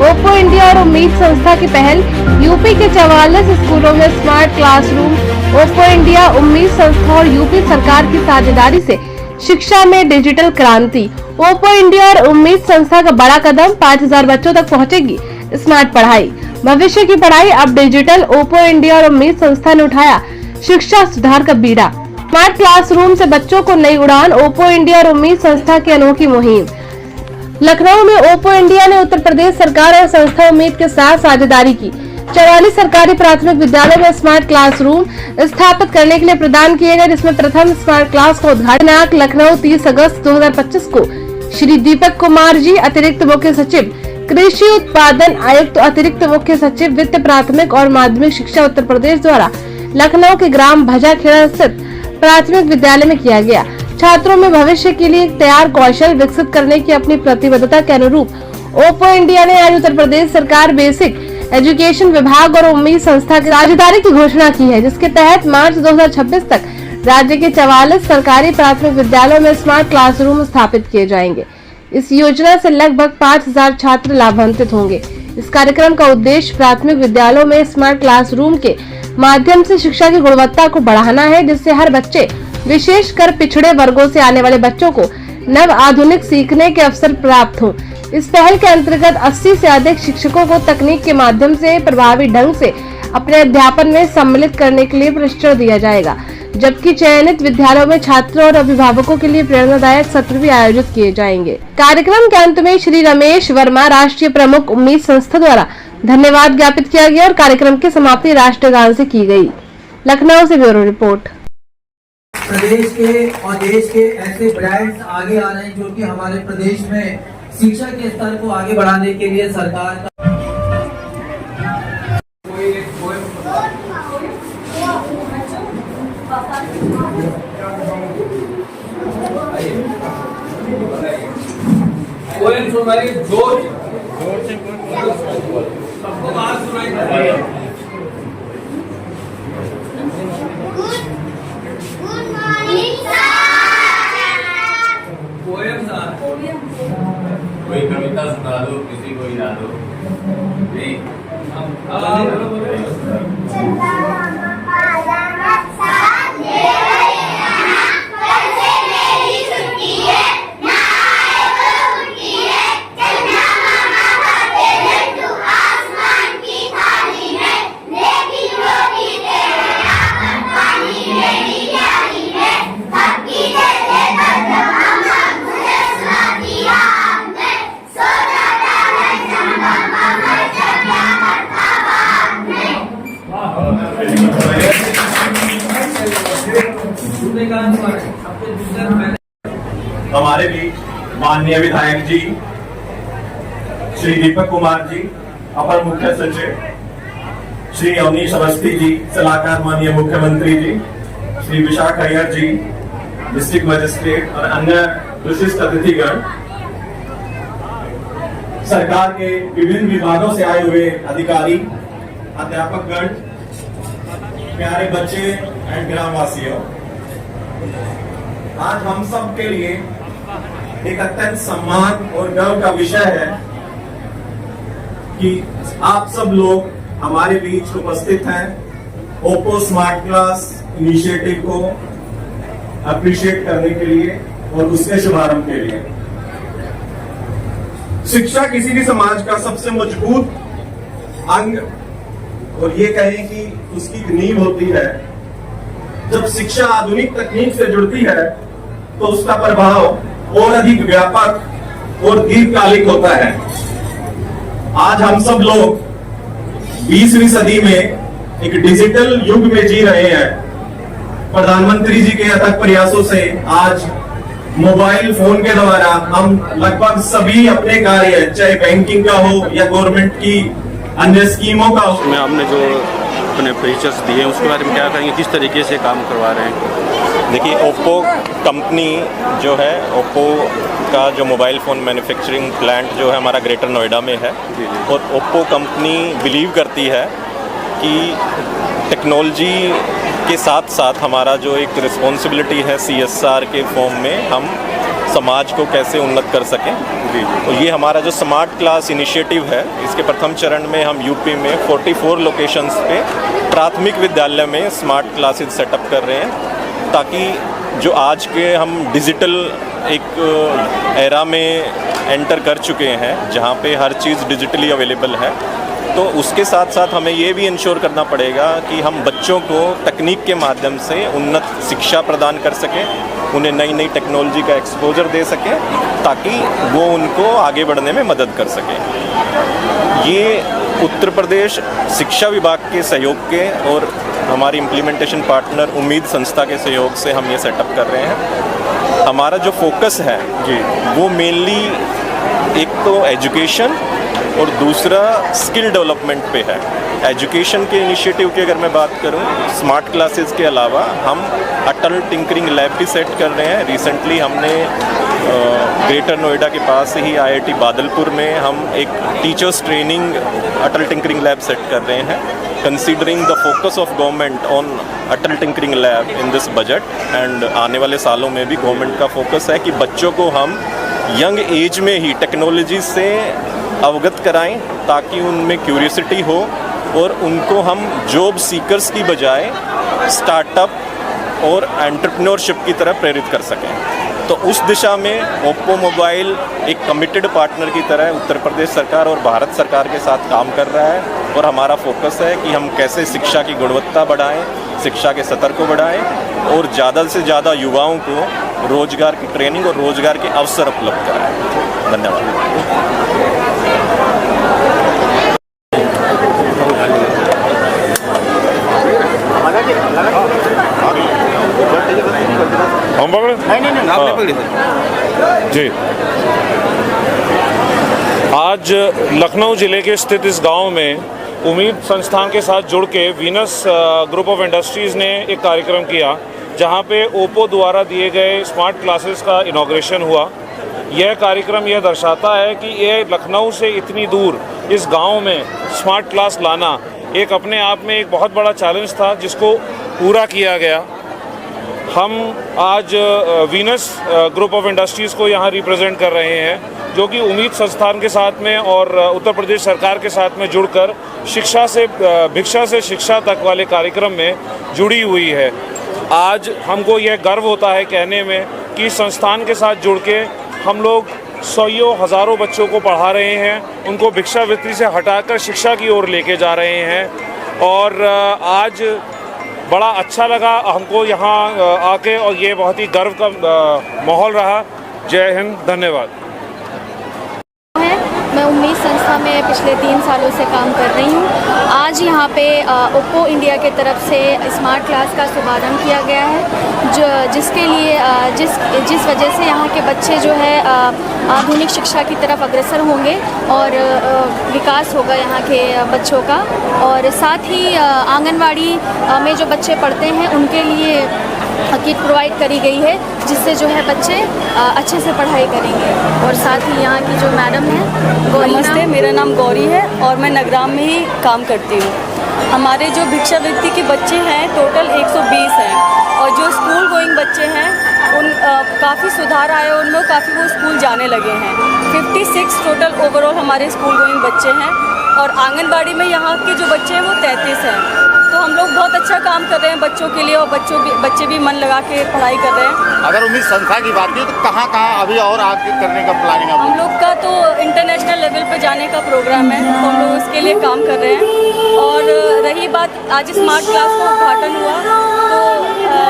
Oppo India और उम्मीद संस्था की पहल। यूपी के 44 स्कूलों में स्मार्ट क्लासरूम। ओप्पो इंडिया, उम्मीद संस्था और यूपी सरकार की साझेदारी से शिक्षा में डिजिटल क्रांति। ओप्पो इंडिया और उम्मीद संस्था का बड़ा कदम, 5000 बच्चों तक पहुंचेगी स्मार्ट पढ़ाई। भविष्य की पढ़ाई अब डिजिटल। ओप्पो इंडिया और उम्मीद संस्था ने उठाया शिक्षा सुधार का बीड़ा। स्मार्ट क्लासरूम से बच्चों को नई उड़ान। ओप्पो इंडिया और उम्मीद संस्था की अनोखी मुहिम। लखनऊ में ओप्पो इंडिया ने उत्तर प्रदेश सरकार और संस्था उम्मीद के साथ साझेदारी की। 44 सरकारी प्राथमिक विद्यालयों में स्मार्ट क्लासरूम स्थापित करने के लिए प्रदान किए गए, जिसमें प्रथम स्मार्ट क्लास का उद्घाटन लखनऊ 30 अगस्त 2025 को श्री दीपक कुमार जी, अतिरिक्त मुख्य सचिव कृषि उत्पादन आयुक्त, अतिरिक्त मुख्य सचिव वित्त, प्राथमिक और माध्यमिक शिक्षा उत्तर प्रदेश द्वारा लखनऊ के ग्राम भजाखेड़ा स्थित प्राथमिक विद्यालय में किया गया। छात्रों में भविष्य के लिए तैयार कौशल विकसित करने की अपनी प्रतिबद्धता के अनुरूप ओप्पो इंडिया ने आज उत्तर प्रदेश सरकार, बेसिक एजुकेशन विभाग और उम्मीद संस्था की साझेदारी की घोषणा की है, जिसके तहत मार्च 2026 तक राज्य के 44 सरकारी प्राथमिक विद्यालयों में स्मार्ट क्लासरूम स्थापित किए जाएंगे। इस योजना से लगभग 5000 छात्र लाभान्वित होंगे। इस कार्यक्रम का उद्देश्य प्राथमिक विद्यालयों में स्मार्ट क्लासरूम के माध्यम से शिक्षा की गुणवत्ता को बढ़ाना है, जिससे हर बच्चे, विशेषकर पिछड़े वर्गों से आने वाले बच्चों को नव आधुनिक सीखने के अवसर प्राप्त हों। इस पहल के अंतर्गत 80 से अधिक शिक्षकों को तकनीक के माध्यम से प्रभावी ढंग से अपने अध्यापन में सम्मिलित करने के लिए प्रशिक्षण दिया जाएगा, जबकि चयनित विद्यालयों में छात्रों और अभिभावकों के लिए प्रेरणादायक सत्र भी आयोजित किए जाएंगे। कार्यक्रम के अंत में श्री रमेश वर्मा, राष्ट्रीय प्रमुख, उम्मीद संस्था द्वारा धन्यवाद ज्ञापित किया गया और कार्यक्रम की समाप्ति राष्ट्रगान से की गई। लखनऊ से ब्यूरो रिपोर्ट। प्रदेश के और देश के ऐसे ब्रांड्स आगे आ रहे हैं जो कि हमारे प्रदेश में शिक्षा के स्तर को आगे बढ़ाने के लिए सरकार का सबको बात सुनाई। कोई कविता सुना दो, किसी को ही ना दो। हमारे बीच माननीय विधायक जी श्री दीपक कुमार जी, अपर मुख्य सचिव श्री अवनीश अवस्थी जी, सलाहकार माननीय मुख्यमंत्री जी श्री विशाख अय्यर जी, डिस्ट्रिक्ट मजिस्ट्रेट और अन्य विशिष्ट अतिथिगण, सरकार के विभिन्न विभागों से आए हुए अधिकारी, अध्यापकगण, प्यारे बच्चे एंड ग्रामवासियों, आज हम सब के लिए एक अत्यंत सम्मान और गर्व का विषय है कि आप सब लोग हमारे बीच उपस्थित हैं ओप्पो स्मार्ट क्लास इनिशिएटिव को अप्रिशिएट करने के लिए और उसके शुभारंभ के लिए। शिक्षा किसी भी समाज का सबसे मजबूत अंग और ये कहें कि उसकी नींव होती है। जब शिक्षा आधुनिक तकनीक से जुड़ती है तो उसका प्रभाव और अधिक व्यापक और दीर्घकालिक होता है। आज हम सब लोग 20वीं सदी में एक डिजिटल युग में जी रहे हैं। प्रधानमंत्री जी के अथक प्रयासों से आज मोबाइल फोन के द्वारा हम लगभग सभी अपने कार्य, चाहे बैंकिंग का हो या गवर्नमेंट की अन्य स्कीमों का हो, में आपने जो अपने फीचर्स दिए उसके बारे में क्या करेंगे, किस तरीके से काम करवा रहे हैं? देखिए, ओप्पो कंपनी जो है, ओप्पो का जो मोबाइल फ़ोन मैन्युफैक्चरिंग प्लांट जो है हमारा ग्रेटर नोएडा में है, और ओप्पो कंपनी बिलीव करती है कि टेक्नोलॉजी के साथ साथ हमारा जो एक रिस्पॉन्सिबिलिटी है CSR के फॉर्म में हम समाज को कैसे उन्नत कर सकें। और ये हमारा जो स्मार्ट क्लास इनिशिएटिव है, इसके प्रथम चरण में हम यूपी में 44 लोकेशंस पे प्राथमिक विद्यालय में स्मार्ट क्लासेस सेटअप कर रहे हैं, ताकि जो आज के हम डिजिटल एक एरा में एंटर कर चुके हैं जहाँ पे हर चीज़ डिजिटली अवेलेबल है, तो उसके साथ साथ हमें ये भी इंश्योर करना पड़ेगा कि हम बच्चों को तकनीक के माध्यम से उन्नत शिक्षा प्रदान कर सकें, उन्हें नई नई टेक्नोलॉजी का एक्सपोजर दे सकें, ताकि वो उनको आगे बढ़ने में मदद कर सकें। ये उत्तर प्रदेश शिक्षा विभाग के सहयोग के और हमारी इम्प्लीमेंटेशन पार्टनर उम्मीद संस्था के सहयोग से हम ये सेटअप कर रहे हैं। हमारा जो फोकस है वो मेनली एक तो एजुकेशन और दूसरा स्किल डेवलपमेंट पे है। एजुकेशन के इनिशिएटिव की अगर मैं बात करूं, स्मार्ट क्लासेस के अलावा हम अटल टिंकरिंग लैब भी सेट कर रहे हैं। रिसेंटली हमने ग्रेटर नोएडा के पास ही आईआईटी बादलपुर में हम एक टीचर्स ट्रेनिंग अटल टिंकरिंग लैब सेट कर रहे हैं, considering the focus of government on Atal tinkering lab in this budget. And आने वाले सालों में भी गवर्नमेंट का फोकस है कि बच्चों को हम यंग एज में ही टेक्नोलॉजी से अवगत कराएं, ताकि उनमें क्यूरियोसिटी हो और उनको हम जॉब सीकर्स की बजाय स्टार्टअप और एंटरप्रेन्योरशिप की तरह प्रेरित कर सकें। तो उस दिशा में ओप्पो मोबाइल एक कमिटेड पार्टनर की तरह उत्तर प्रदेश सरकार और भारत सरकार के साथ काम कर रहा है, और हमारा फोकस है कि हम कैसे शिक्षा की गुणवत्ता बढ़ाएं, शिक्षा के स्तर को बढ़ाएं और ज़्यादा से ज़्यादा युवाओं को रोजगार की ट्रेनिंग और रोजगार के अवसर उपलब्ध कराएं। धन्यवाद। हम पकड़े? नहीं जी। आज लखनऊ जिले के स्थित इस गांव में उम्मीद संस्थान के साथ जुड़ के वीनस ग्रुप ऑफ इंडस्ट्रीज़ ने एक कार्यक्रम किया, जहां पे ओप्पो द्वारा दिए गए स्मार्ट क्लासेस का इनॉग्रेशन हुआ। यह कार्यक्रम यह दर्शाता है कि ये लखनऊ से इतनी दूर इस गांव में स्मार्ट क्लास लाना एक अपने आप में एक बहुत बड़ा चैलेंज था, जिसको पूरा किया गया। हम आज वीनस ग्रुप ऑफ इंडस्ट्रीज़ को यहाँ रिप्रेजेंट कर रहे हैं, जो कि उम्मीद संस्थान के साथ में और उत्तर प्रदेश सरकार के साथ में जुड़कर भिक्षा से शिक्षा तक वाले कार्यक्रम में जुड़ी हुई है। आज हमको यह गर्व होता है कहने में कि संस्थान के साथ जुड़ के हम लोग सौयों हज़ारों बच्चों को पढ़ा रहे हैं, उनको भिक्षावृत्ति से हटाकर शिक्षा की ओर लेके जा रहे हैं। और आज बड़ा अच्छा लगा हमको यहाँ आके, और ये बहुत ही गर्व का माहौल रहा। जय हिंद, धन्यवाद। मैं उम्मीद संस्था में पिछले 3 सालों से काम कर रही हूँ। आज यहाँ पे ओप्पो इंडिया के तरफ से स्मार्ट क्लास का शुभारंभ किया गया है, जिसके लिए जिस वजह से यहाँ के बच्चे जो है आधुनिक शिक्षा की तरफ अग्रसर होंगे और विकास होगा यहाँ के बच्चों का। और साथ ही आंगनवाड़ी में जो बच्चे पढ़ते हैं उनके लिए किट प्रोवाइड करी गई है, जिससे जो है बच्चे अच्छे से पढ़ाई करेंगे। और साथ ही यहाँ की जो मैडम है गौरी, नमस्ते, मेरा नाम गौरी है और मैं नगराम में ही काम करती हूँ। हमारे जो भिक्षावृत्ति के बच्चे हैं टोटल 120 हैं, और जो स्कूल गोइंग बच्चे हैं उन काफ़ी सुधार आया उनमें, काफ़ी वो स्कूल जाने लगे हैं। 56 टोटल ओवरऑल हमारे स्कूल गोइंग बच्चे हैं, और आंगनबाड़ी में यहाँ के जो बच्चे हैं वो 33 हैं। तो हम लोग बहुत अच्छा काम कर रहे हैं बच्चों के लिए, और बच्चे भी मन लगा के पढ़ाई कर रहे हैं। अगर उम्मीद संस्था की बात की तो कहाँ अभी और आगे करने का प्लानिंग है? हम लोग का तो इंटरनेशनल लेवल पे जाने का प्रोग्राम है, तो हम लोग उसके लिए काम कर रहे हैं। और रही बात, आज स्मार्ट क्लास का उद्घाटन हुआ, तो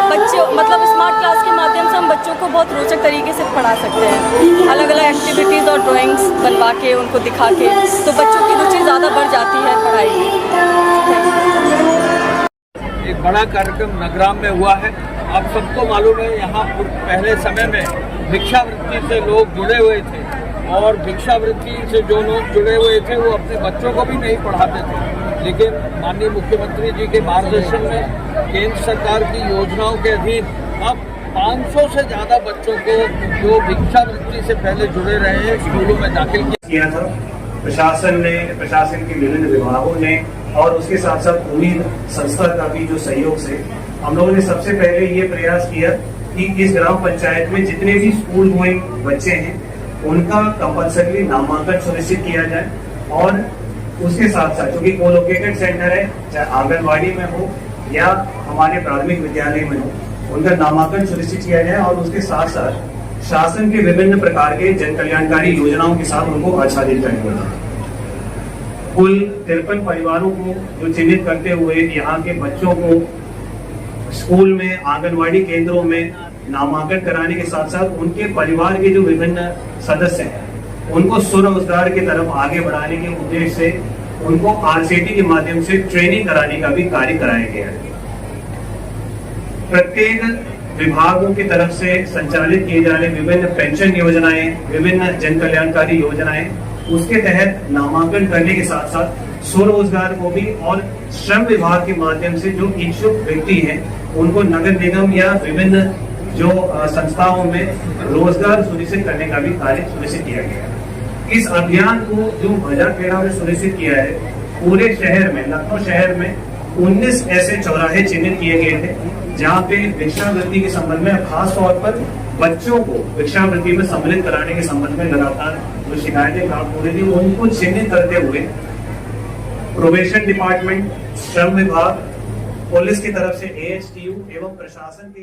बच्चे मतलब स्मार्ट क्लास के माध्यम से हम बच्चों को बहुत रोचक तरीके से पढ़ा सकते हैं, अलग अलग एक्टिविटीज़ और ड्राइंग्स बनवा के उनको दिखा के, तो बच्चों की रुचि ज़्यादा बढ़ जाती है पढ़ाई में। एक बड़ा कार्यक्रम नगराम में हुआ है। आप सबको मालूम है, यहाँ पहले समय में भिक्षावृत्ति से लोग जुड़े हुए थे, और भिक्षावृत्ति से जो लोग जुड़े हुए थे वो अपने बच्चों को भी नहीं पढ़ाते थे। लेकिन माननीय मुख्यमंत्री जी के मार्गदर्शन में केंद्र सरकार की योजनाओं के अधीन अब 500 से ज़्यादा बच्चों को जो भिक्षावृत्ति से पहले जुड़े रहे हैं स्कूलों में दाखिल किया था। प्रशासन के विभिन्न विभागों ने और उसके साथ साथ उम्मीद संस्था का भी जो सहयोग से हम लोगों ने सबसे पहले ये प्रयास किया कि इस ग्राम पंचायत में जितने भी स्कूल गोइंग बच्चे हैं उनका कंपल्सरी नामांकन सुनिश्चित किया जाए, और उसके साथ साथ क्योंकि कोलोकेटेड सेंटर है, चाहे आंगनबाड़ी में हो या हमारे प्राथमिक विद्यालय में हो, उनका नामांकन सुनिश्चित किया जाए और उसके साथ साथ शासन के विभिन्न प्रकार के जन कल्याणकारी योजनाओं के साथ उनको आच्छादित करना है। कुल 53 परिवारों को जो चिन्हित करते हुए यहाँ के बच्चों को स्कूल में, आंगनवाड़ी केंद्रों में नामांकन कराने के साथ साथ उनके परिवार के जो विभिन्न सदस्य हैं उनको स्वरोजगार की तरफ आगे बढ़ाने के उद्देश्य से उनको आरसीटी के माध्यम से ट्रेनिंग कराने का भी कार्य कराया गया है। प्रत्येक विभागों की तरफ से संचालित किए जा रहे विभिन्न पेंशन योजनाएं, विभिन्न जन कल्याणकारी योजनाएं, उसके तहत नामांकन करने के साथ साथ स्वरोजगार को भी और श्रम विभाग के माध्यम से जो इच्छुक व्यक्ति हैं उनको नगर निगम या विभिन्न जो संस्थाओं में रोजगार सुनिश्चित करने का भी कार्य सुनिश्चित किया गया है। इस अभियान को जो 2013 में सुनिश्चित किया है, पूरे शहर में, लखनऊ शहर में 19 ऐसे चौराहे चिन्हित किए गए थे जहाँ पे भिक्षावृत्ति के संबंध में, खास तौर पर बच्चों को भिक्षावृत्ति में सम्मिलित कराने के संबंध में लगातार जो शिकायतें प्राप्त हो रही थी उनको चिन्हित करते हुए प्रोबेशन डिपार्टमेंट, श्रम विभाग, पुलिस की तरफ से AHTU एवं प्रशासन के